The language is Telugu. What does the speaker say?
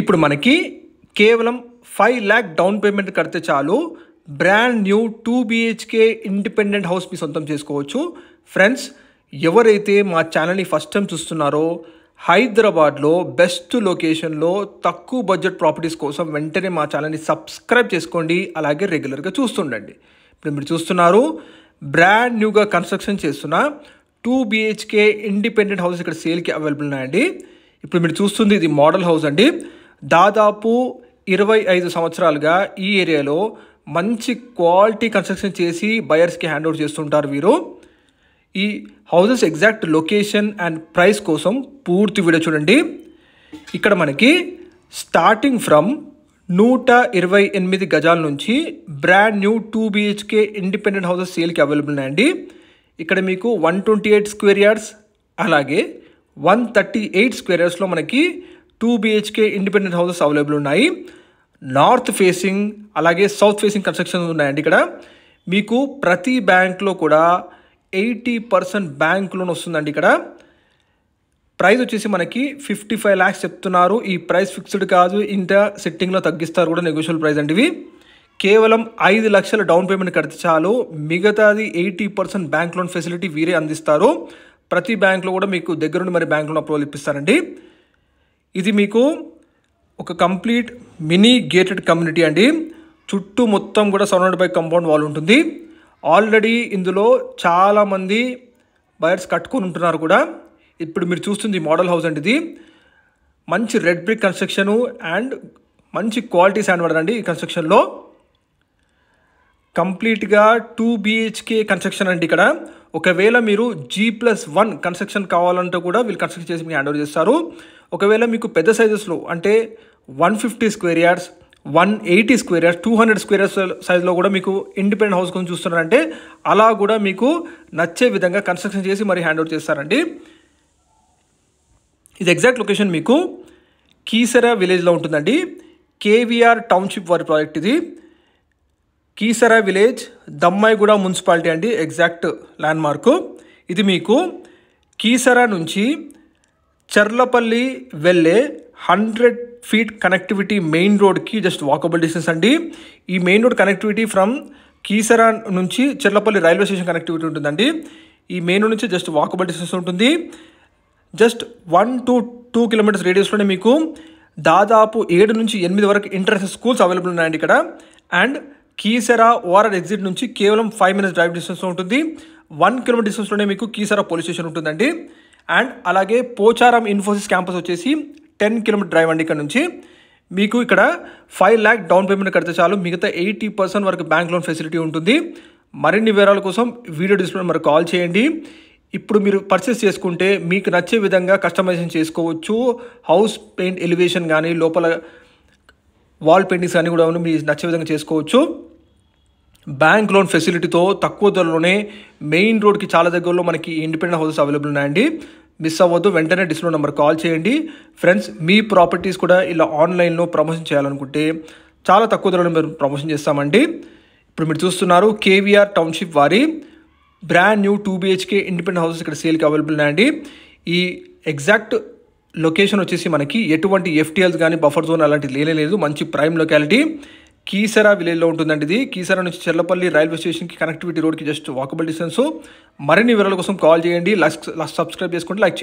ఇప్పుడు మనకి కేవలం 5 lakh డౌన్ పేమెంట్ కడితే చాలు brand new 2 BHK independent house మీ సొంతం చేసుకోవచ్చు. ఫ్రెండ్స్, ఎవరైతే మా ఛానల్ని ఫస్ట్ టైం చూస్తున్నారో హైదరాబాద్లో బెస్ట్ లొకేషన్లో తక్కువ బడ్జెట్ ప్రాపర్టీస్ కోసం వెంటనే మా ఛానల్ని సబ్స్క్రైబ్ చేసుకోండి. అలాగే రెగ్యులర్గా చూస్తుండండి. ఇప్పుడు మీరు చూస్తున్నారు బ్రాండ్ న్యూగా కన్స్ట్రక్షన్ చేస్తున్న 2 BHK ఇండిపెండెంట్ హౌస్ ఇక్కడ సేల్కి అవైలబుల్ ఉన్నాయండి. ఇప్పుడు మీరు చూస్తుంది ఇది మోడల్ హౌస్ అండి. దాదాపు 25 సంవత్సరాలుగా ఈ ఏరియాలో మంచి క్వాలిటీ కన్స్ట్రక్షన్ చేసి బయర్స్కి హ్యాండ్ ఓవర్ చేస్తుంటారు వీరు. ఈ houses exact location and price కోసం పూర్తి వీడియో చూడండి. ఇక్కడ మనకి స్టార్టింగ్ ఫ్రమ్ 128 గజాల నుంచి brand new 2 BHK independent houses సేల్కి అవైలబుల్ ఉన్నాయండి. ఇక్కడ మీకు 128 స్క్వేర్ యార్డ్స్ అలాగే 138 స్క్వేర్ యార్డ్స్లో మనకి 2 BHK ఇండిపెండెంట్ హౌసెస్ అవైలబుల్ ఉన్నాయి. నార్త్ ఫేసింగ్ అలాగే సౌత్ ఫేసింగ్ కన్స్ట్రక్షన్స్ ఉన్నాయండి. ఇక్కడ మీకు ప్రతి బ్యాంక్లో కూడా 80% బ్యాంక్ లోన్ వస్తుందండి. ఇక్కడ ప్రైస్ వచ్చేసి మనకి 55 lakhs చెప్తున్నారు. ఈ ప్రైస్ ఫిక్స్డ్ కాదు, ఇంత సెట్టింగ్లో తగ్గిస్తారు కూడా, నెగోషియబుల్ ప్రైస్ అండి ఇవి. కేవలం 5 లక్షల డౌన్ పేమెంట్ కడితే చాలు, మిగతాది 80% బ్యాంక్ లోన్ ఫెసిలిటీ వీరే అందిస్తారు. ప్రతి బ్యాంక్లో కూడా మీకు దగ్గరుండి మరి బ్యాంక్ లోన్ అప్రూవల్ ఇప్పిస్తారండి. ఇది మీకు ఒక కంప్లీట్ మినీ గేటెడ్ కమ్యూనిటీ అండి. చుట్టూ మొత్తం కూడా సరౌండెడ్ బై కాంపౌండ్ వాల్ ఉంటుంది. ఆల్రెడీ ఇందులో చాలామంది బయర్స్ కట్టుకొని ఉంటున్నారు కూడా. ఇప్పుడు మీరు చూస్తుంది మోడల్ హౌస్ అండి. ఇది మంచి రెడ్ బ్రిక్ కన్స్ట్రక్షను అండ్ మంచి క్వాలిటీ శాండ్ వాటర్ అండి. ఈ కన్స్ట్రక్షన్లో కంప్లీట్గా 2 BHK కన్స్ట్రక్షన్ అండి. ఇక్కడ ఒకవేళ మీరు G+1 కన్స్ట్రక్షన్ కావాలంటే కూడా వీళ్ళు కన్స్ట్రక్షన్ చేసి మీకు హ్యాండ్ ఓవర్ చేస్తారు. ఒకవేళ మీకు పెద్ద సైజెస్లో అంటే 150 square yards 180 square yards 200 square yards సైజ్లో కూడా మీకు ఇండిపెండెంట్ హౌస్ కోసం చూస్తున్నారంటే అలా కూడా మీకు నచ్చే విధంగా కన్స్ట్రక్షన్ చేసి మరి హ్యాండ్ ఓవర్ చేస్తారండి. ఇది ఎగ్జాక్ట్ లొకేషన్ మీకు కీసరా విలేజ్లో ఉంటుందండి. KVR టౌన్షిప్ వారి ప్రాజెక్ట్ ఇది. కీసరా విలేజ్ దమ్మాయిగూడ మున్సిపాలిటీ అండి ఎగ్జాక్ట్ ల్యాండ్ మార్కు. ఇది మీకు కీసరా నుంచి చర్లపల్లి వెళ్ళే 100 feet కనెక్టివిటీ మెయిన్ రోడ్కి జస్ట్ వాకబుల్ డిస్టెన్స్ అండి. ఈ main road connectivity from Keesara నుంచి చర్లపల్లి రైల్వే స్టేషన్ కనెక్టివిటీ ఉంటుందండి. ఈ మెయిన్ రోడ్ నుంచి జస్ట్ వాకబుల్ డిస్టెన్స్ ఉంటుంది. జస్ట్ 1 to 2 kilometers రేడియస్లోనే మీకు దాదాపు 7 నుంచి 8 వరకు ఇంటర్నేషనల్ స్కూల్స్ అవైలబుల్ ఉన్నాయండి ఇక్కడ. అండ్ కీసరా ORR ఎగ్జిట్ నుంచి కేవలం 5 minutes డ్రైవ్ డిస్టెన్స్లో ఉంటుంది. 1 kilometer డిస్టెన్స్లోనే మీకు కీసరా పోలీస్ స్టేషన్ ఉంటుందండి. అండ్ అలాగే పోచారం ఇన్ఫోసిస్ క్యాంపస్ వచ్చేసి 10 kilometer డ్రైవ్ అండి. ఇక్కడ నుంచి మీకు ఇక్కడ 5 lakh డౌన్ పేమెంట్ కడితే చాలు, మిగతా 80% వరకు బ్యాంక్ లోన్ ఫెసిలిటీ ఉంటుంది. మరిన్ని వివరాల కోసం వీడియో డిస్ప్లే మరి కాల్ చేయండి. ఇప్పుడు మీరు పర్చేస్ చేసుకుంటే మీకు నచ్చే విధంగా కస్టమైజేషన్ చేసుకోవచ్చు. హౌస్ పెయింట్ ఎలివేషన్ కానీ లోపల వాల్ పెయింటింగ్స్ కానీ కూడా మీకు నచ్చే విధంగా చేసుకోవచ్చు. బ్యాంక్ లోన్ ఫెసిలిటీతో తక్కువ ధరలోనే మెయిన్ రోడ్కి చాలా దగ్గరలో మనకి ఇండిపెండెంట్ హౌసెస్ అవైలబుల్ ఉన్నాయండి. మిస్ అవ్వద్దు, వెంటనే డిస్ప్లే నెంబర్ కాల్ చేయండి. ఫ్రెండ్స్, మీ ప్రాపర్టీస్ కూడా ఇలా ఆన్లైన్లో ప్రమోషన్ చేయాలనుకుంటే చాలా తక్కువ ధరలో మీరు ప్రమోషన్ చేస్తామండి. ఇప్పుడు మీరు చూస్తున్నారు KVR టౌన్షిప్ వారి brand new 2 BHK independent houses ఇక్కడ సేల్కి అవైలబుల్ ఉన్నాయండి. ఈ ఎగ్జాక్ట్ లొకేషన్ వచ్చేసి మనకి ఎటువంటి FTLs కానీ బఫర్ జోన్ అలాంటిది లేదు. మంచి ప్రైమ్ లొకాలిటీ కీసరా విలేజ్లో ఉంటుందండి. ఇది కీసరా నుంచి చెర్లపల్లి రైల్వే స్టేషన్కి కనెక్టివిటీ రోడ్కి జస్ట్ వాకబుల్ డిస్టెన్స్. మరిన్ని వివరాల కోసం కాల్ చేయండి. సబ్స్క్రైబ్ చేసుకోండి, లైక్ చేయండి.